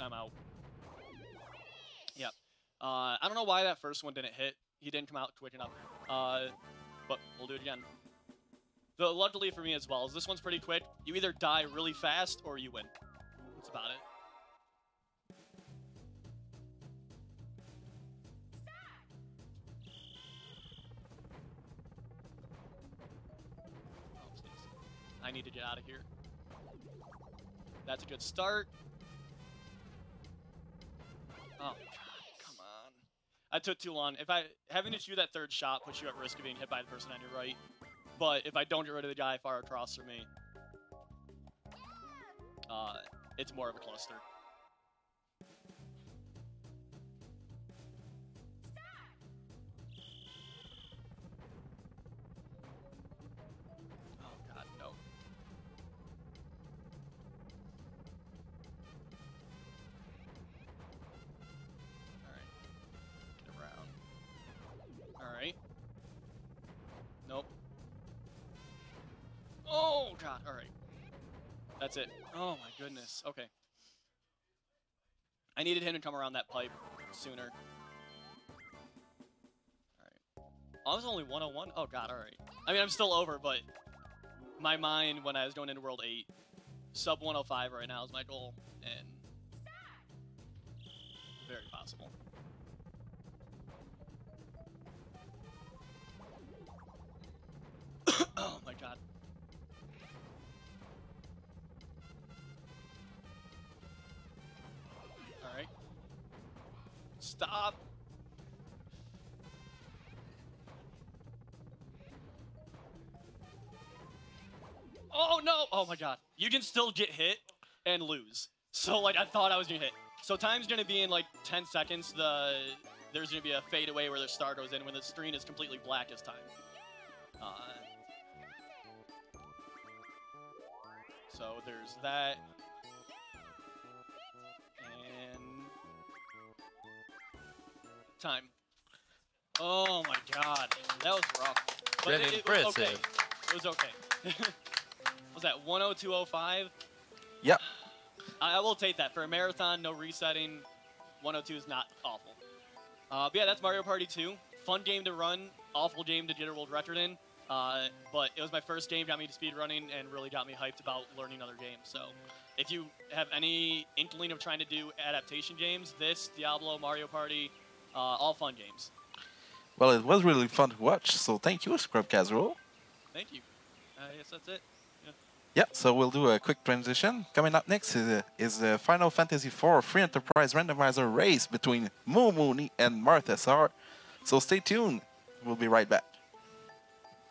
I'm out. Yep. I don't know why that first one didn't hit. He didn't come out quick enough. But we'll do it again. Luckily for me as well, is this one's pretty quick. You either die really fast or you win. That's about it. Oh, please. I need to get out of here. That's a good start. Oh, God, come on. I took too long. Having to shoot that 3rd shot puts you at risk of being hit by the person on your right. But if I don't get rid of the guy far across from me, it's more of a cluster. Oh, God, no. Alright. Get around. Alright. Nope. Oh, God. All right. That's it. Oh, my goodness. Okay. I needed him to come around that pipe sooner. All right. Oh, I was only 101? Oh, God. All right. I mean, I'm still over, but my mind, when I was going into World 8, sub 105 right now is my goal, and very possible. Oh, my God. Alright. Stop! Oh, no! Oh, my God. You can still get hit and lose. So, like, I thought I was gonna hit. So time's gonna be in, like, 10 seconds. There's gonna be a fade away where the star goes in when the screen is completely black as time. So there's that. And time. Oh my God, that was rough. But Really it was okay. impressive. It was okay. Was that 102.05? Yep. I will take that. For a marathon, no resetting, 102 is not awful. But yeah, that's Mario Party 2. Fun game to run, awful game to get a world record in. But it was my first game, got me to speedrunning, and really got me hyped about learning other games. So if you have any inkling of trying to do adaptation games, this, Diablo, Mario Party, all fun games. Well, it was really fun to watch, so thank you, ScrubCasual. Thank you. I guess that's it. Yeah, so we'll do a quick transition. Coming up next is the Final Fantasy IV Free Enterprise Randomizer race between Mooney and Martha SR. So stay tuned. We'll be right back.